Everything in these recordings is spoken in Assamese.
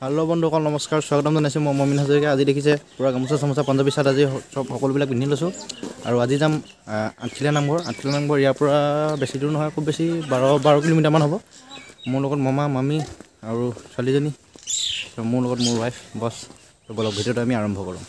হেল্ল' বন্ধুসকল নমস্কাৰ স্বাগতম জনাইছোঁ মই মমিন হাজৰিকা। আজি দেখিছে পূৰা গামোচা চামোচা পাঞ্জাবী চাৰ্ট আজি চব সকলোবিলাক পিন্ধি লৈছোঁ আৰু আজি যাম আঠখেলীয়া নামঘৰ। ইয়াৰ পৰা বেছি দূৰ নহয়, খুব বেছি 12 কিলোমিটাৰমান হ'ব। মোৰ লগত মামা মামী আৰু ছোৱালীজনী, মোৰ লগত মোৰ ৱাইফ বছ। বলক ভিডিঅ'টো আমি আৰম্ভ কৰোঁ।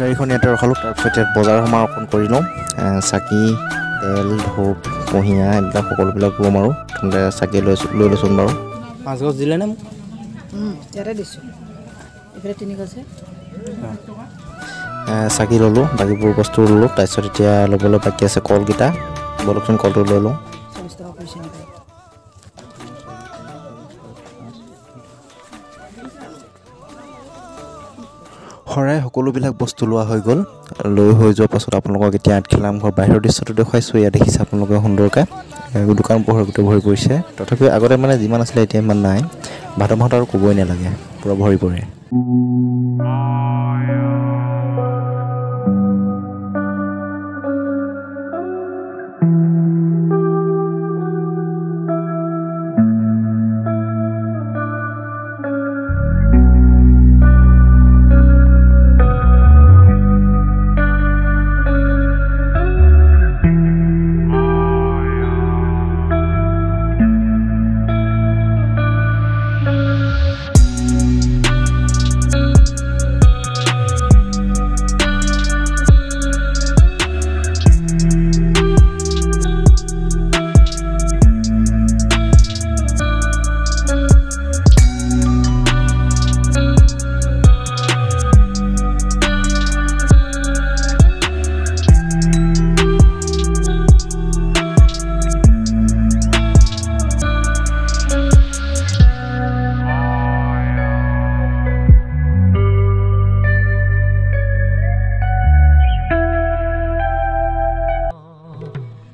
গাড়ীখন ইয়াতে ৰখালোঁ, তাৰপিছত ইয়াত বজাৰ সমাপন কৰি লওঁ। চাকি, তেল, ধূপ, কুঁহিয়া এইবিলাক সকলোবিলাক ল'ম আৰু প্ৰথমতে চাকি লৈ লৈছোন বাৰু। 5 গছ দিলে নে মোক? ইয়াতে দিছোঁ, এইফালে 3 গছে। চাকি ল'লোঁ, বাকীবোৰ বস্তু ল'লোঁ। তাৰপিছত এতিয়া ল'বলৈ বাকী আছে কলকেইটা। বলকচোন কলটো লৈ লওঁ। 40 টকা পৰিছে নেকি? শৰাই সকলোবিলাক বস্তু লোৱা হৈ গ'ল। লৈ হৈ যোৱাৰ পাছত আপোনালোকক এতিয়া আঠখেলীয়া নামঘৰ বাহিৰৰ দৃশ্যটো দেখুৱাইছোঁ। ইয়াত দেখিছে আপোনালোকে সুন্দৰকৈ দোকান পোহৰ গোটেই ভৰি পৰিছে। তথাপিও আগতে মানে যিমান আছিলে এতিয়া ইমান নাই। ভাদ মাহত আৰু ক'বই নালাগে, পূৰা ভৰি পৰে।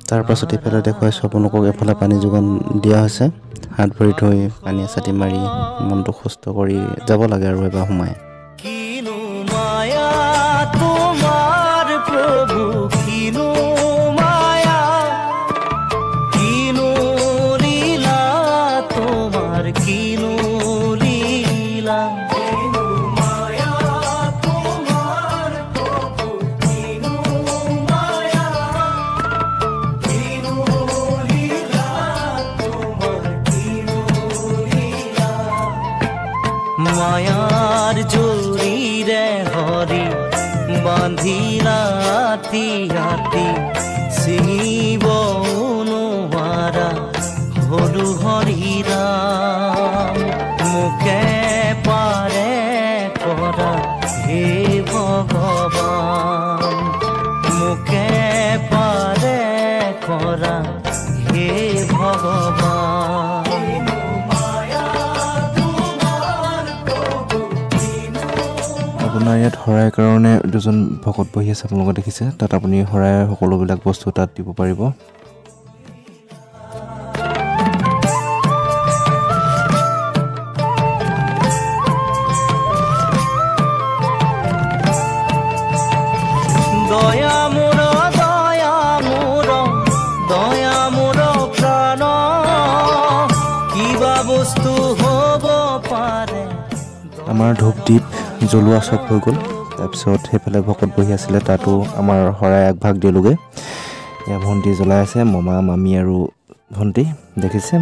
তাৰপাছত এইফালে দেখুৱাইছোঁ আপোনালোকক, এফালে পানী যোগান দিয়া হৈছে। হাত ভৰি ধুই পানী চাটি মাৰি মনটো সুস্থ কৰি যাব লাগে আৰু এবাৰ সোমাই। কিনো মায়া তোমাৰ প্ৰভু, কিনো মায়া, কিনো লীলা তোমাৰ, কিনো লীলা, কিনো মায়া তোমাৰ বান্ধি ৰাতি ৰাতি ছিঙিব নোৱাৰা হলো হৰিৰাম মোকে পাৰে কৰা হে ভগৱান মোকে পাৰে কৰা হে ভগৱান আপোনাৰ ইয়াত শৰাইৰ কাৰণে দুজন ভকত বহি আছে আপোনালোকে দেখিছে তাত আপুনি শৰাইৰ সকলোবিলাক বস্তু তাত দিব পাৰিব প্ৰাণ কিবা বস্তু হ'ব পাৰে আমাৰ ধূপদীপ জ্বলোৱা চব হৈ গ'ল তাৰপিছত সেইফালে ভকত বহি আছিলে তাতো আমাৰ শৰাই আগভাগ দিলোগৈ এয়া ভণ্টি জ্বলাই আছে মামা মামী আৰু ভণ্টি দেখিছে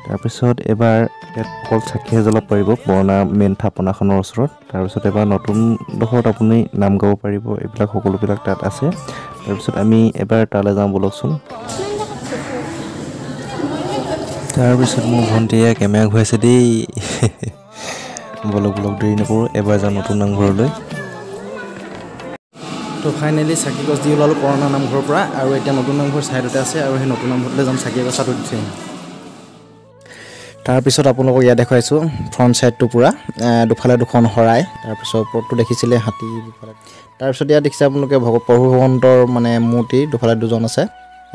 তাৰপিছত এবাৰ ইয়াত অকল চাকিহে জ্বলাব পাৰিব পুৰণা মেইন থাপনাখনৰ ওচৰত তাৰপিছত এবাৰ নতুন ডোখৰত আপুনি নাম গাব পাৰিব এইবিলাক সকলোবিলাক তাত আছে তাৰপিছত আমি এবাৰ তালৈ যাওঁ বলকচোন তাৰপিছত মোৰ ভণ্টিয়ে কেমেৰা ঘূৰাইছে দেই বলক বলক দেৰি নকৰোঁ এবাৰ যাওঁ নতুন নামঘৰলৈ তো ফাইনেলি চাকি গছ দি ওলালোঁ পুৰণা নামঘৰৰ পৰা আৰু এতিয়া নতুন নামঘৰ ছাইডতে আছে আৰু সেই নতুন নামঘৰলৈ যাম চাকি গছাটো দি থৈ তাৰপিছত আপোনালোকক ইয়াত দেখুৱাইছোঁ ফ্ৰণ্ট ছাইডটো পূৰা দুফালে দুখন শৰাই তাৰপিছত ওপৰতটো দেখিছিলে হাতী দুফালে তাৰপিছত ইয়াত দেখিছে আপোনালোকে প্ৰভু ভগৱন্তৰ মানে মূৰ্তি দুফালে দুজন আছে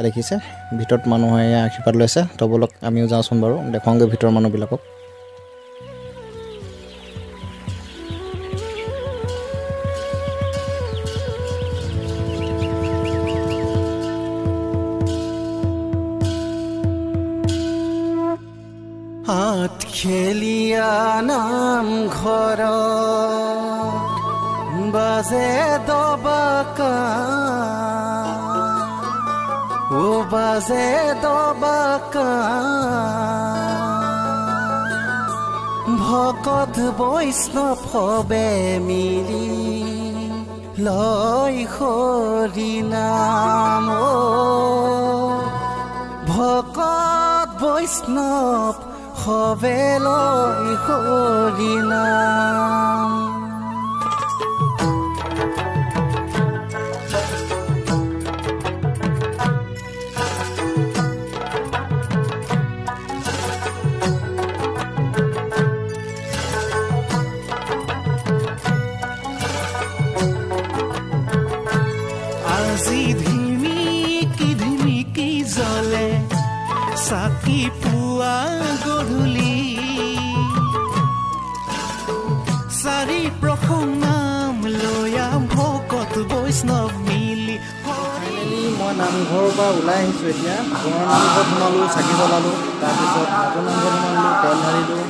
দেখিছে ভিতৰত মানুহে আশীৰ্বাদ লৈছে তো বলক আমিও যাওঁচোন বাৰু দেখুৱাওঁগৈ ভিতৰৰ মানুহবিলাকক হাত খেলিয়া নামঘৰ বাজে দবাকা ও বাজে দবাকা ভকত বৈষ্ণৱে মিলি লয় হৰি নাম ভকত বৈষ্ণৱ হবে লয় হৰি নাম আজি ধিমিকি জ্বলে চাকি পুৱা গধূলি চাৰি প্ৰসং নাম লৈয়া ভকত বৈষ্ণৱ মিলি ফাইনেলি মই নামঘৰৰ পৰা ওলাই আহিছোঁ এতিয়া পুৰণা নামঘৰত সোমালোঁ চাকি জ্বলালোঁ তাৰপিছত নতুন নামঘৰত সোমালোঁ তেল ঢালিলোঁ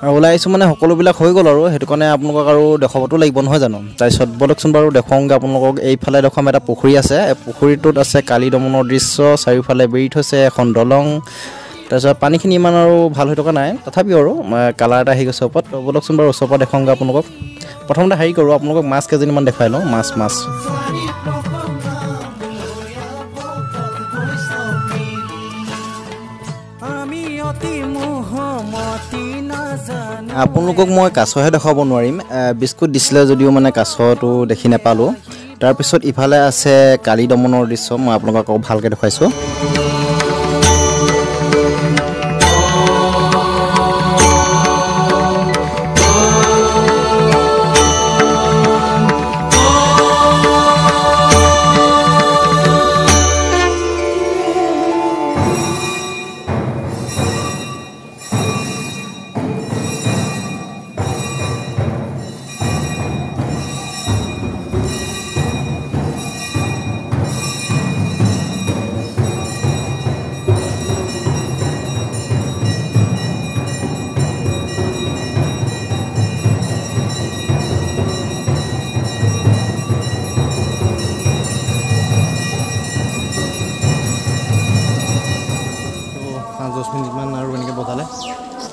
আৰু ওলাই আহিছোঁ মানে সকলোবিলাক হৈ গ'ল আৰু সেইটো কাৰণে আপোনালোকক আৰু দেখুৱাবতো লাগিব নহয় জানো তাৰপিছত বলকচোন বাৰু দেখুৱাওঁগৈ আপোনালোকক এইফালে দেখুৱাম এটা পুখুৰী আছে এই পুখুৰীটোত আছে কালী দমনৰ দৃশ্য চাৰিওফালে বেৰি থৈছে এখন দলং তাৰপিছত পানীখিনি ইমান আৰু ভাল হৈ থকা নাই তথাপিও আৰু কালাৰ এটা আহি গৈছে ওপৰত বলকচোন বাৰু ওচৰৰ পৰা দেখুৱাওঁগৈ আপোনালোকক প্ৰথমতে হেৰি কৰোঁ আপোনালোকক মাছ কেইজনীমান দেখুৱাই লওঁ মাছ আপোনালোকক মই কাছহে দেখাব নোৱাৰিম বিস্কুট দিছিলে যদিও মানে কাছটো দেখি নাপালোঁ তাৰপিছত ইফালে আছে কালী দমনৰ দৃশ্য মই আপোনালোকক আকৌ ভালকৈ দেখুৱাইছোঁ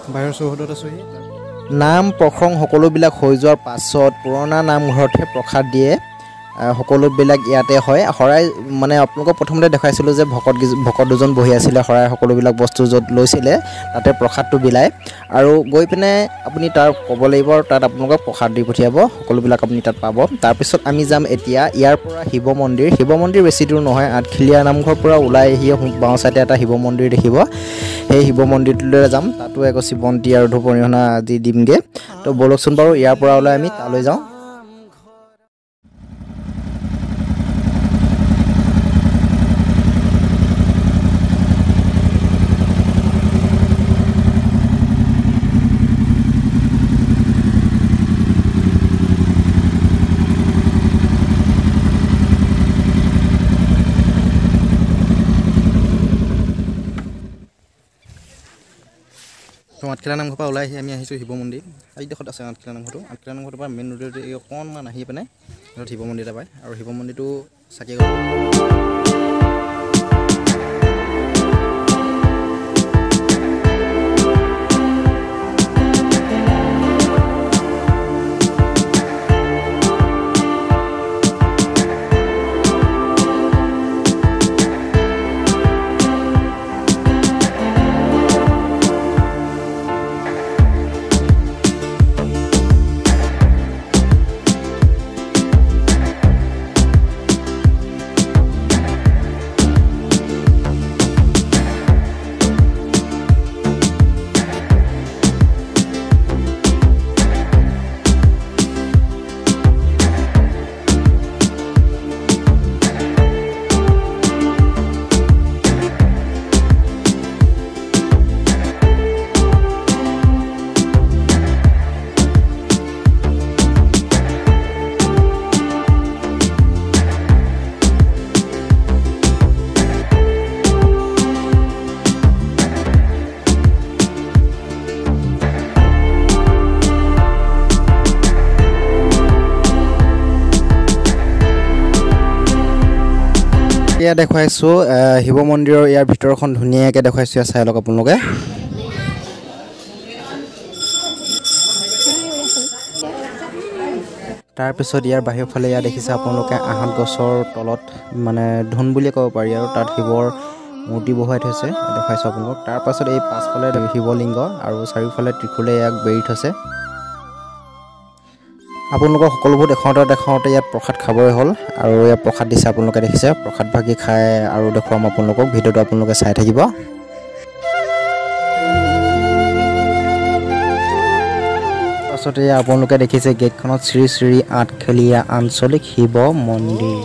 বাহিৰৰ চৌহদত আছোঁহি নাম প্ৰসংগ সকলোবিলাক হৈ যোৱাৰ পাছত পুৰণা নামঘৰতহে প্ৰসাদ দিয়ে সকলোবিলাক ইয়াতে হয় শৰাই মানে আপোনালোকক প্ৰথমতে দেখাইছিলোঁ যে ভকত দুজন বহি আছিলে শৰাই সকলোবিলাক বস্তু য'ত লৈছিলে তাতে প্ৰসাদটো বিলায় আৰু গৈ পিনে আপুনি তাৰ ক'ব লাগিব আৰু তাত আপোনালোকক প্ৰসাদ দি পঠিয়াব সকলোবিলাক আপুনি তাত পাব তাৰপিছত আমি যাম এতিয়া ইয়াৰ পৰা শিৱ মন্দিৰ বেছি দূৰ নহয় আঠখিলীয়া নামঘৰ পৰা ওলাই আহি বাওঁ চাইডে এটা শিৱ মন্দিৰ দেখিব সেই শিৱ মন্দিৰটোলৈ যাম তাতো এগছি বন্তি আৰু ধূপ অৰিহণা আদি দিমগৈ তো বলকচোন বাৰু ইয়াৰ পৰা ওলাই আমি তালৈ যাওঁ আঠখিলা নামঘৰৰ পৰা ওলাই আহি আমি আহিছোঁ শিৱ মন্দিৰ আজি দেশত আছে আঠখিলা নামঘৰটোৰ পৰা মেইন ৰোডত অকণমান আহি পিনে শিৱ মন্দিৰ এটা পায় আৰু শিৱ মন্দিৰটো চাকি এয়া দেখুৱাইছোঁ শিৱ মন্দিৰৰ ইয়াৰ ভিতৰখন ধুনীয়াকৈ দেখুৱাইছোঁ ইয়াত চাই লওক আপোনালোকে তাৰপিছত ইয়াৰ বাহিৰৰ ফালে ইয়াত দেখিছে আপোনালোকে আহঁত গছৰ তলত মানে ধুন বুলিয়ে ক'ব পাৰি আৰু তাত শিৱৰ মূৰ্তি বহুৱাই থৈছে দেখুৱাইছোঁ আপোনালোকক তাৰপাছত এই পাছফালে শিৱলিংগ আৰু চাৰিওফালে ত্ৰিশূলে ইয়াক বেৰি থৈছে আপোনালোকক সকলোবোৰ দেখাওঁতে ইয়াত প্ৰসাদ খাবই হ'ল আৰু ইয়াত প্ৰসাদ দিছে আপোনালোকে দেখিছে প্ৰসাদ ভাগি খাই আৰু দেখুৱাম আপোনালোকক ভিডিঅ'টো আপোনালোকে চাই থাকিব পাছতে আপোনালোকে দেখিছে গেটখনত শ্ৰী শ্ৰী আঠখেলীয়া আঞ্চলিক শিৱ মন্দিৰ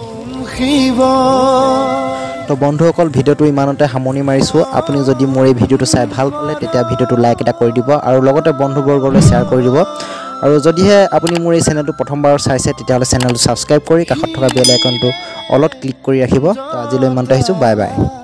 তো বন্ধুসকল ভিডিঅ'টো ইমানতে সামৰণি মাৰিছোঁ আপুনি যদি মোৰ এই ভিডিঅ'টো চাই ভাল পালে তেতিয়া ভিডিঅ'টো লাইক এটা কৰি দিব আৰু লগতে বন্ধুবৰ্গলৈ শ্বেয়াৰ কৰি দিব আৰু যদিহে আপুনি মোৰ এই চেনেলটো প্ৰথমবাৰ চাইছে তেতিয়াহ'লে চেনেলটো ছাবস্ক্ৰাইব কৰি কাষত থকা বেল আইকনটো অলপ ক্লিক কৰি ৰাখিব তো আজিলৈ ইমানতে আহিছোঁ বাই বাই